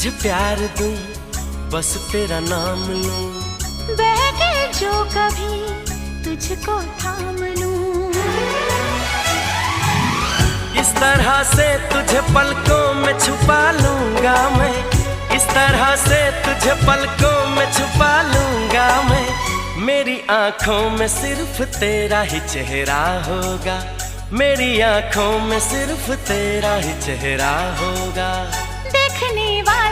तुझे प्यार दूं, बस तेरा नाम लूं, बहके जो कभी तुझको थाम लूं। इस तरह से तुझे पलकों में छुपा लूंगा मैं, इस तरह से तुझे पलकों में छुपा लूंगा मैं। मेरी आंखों में सिर्फ तेरा ही चेहरा होगा, मेरी आंखों में सिर्फ तेरा ही चेहरा होगा। देखने वाले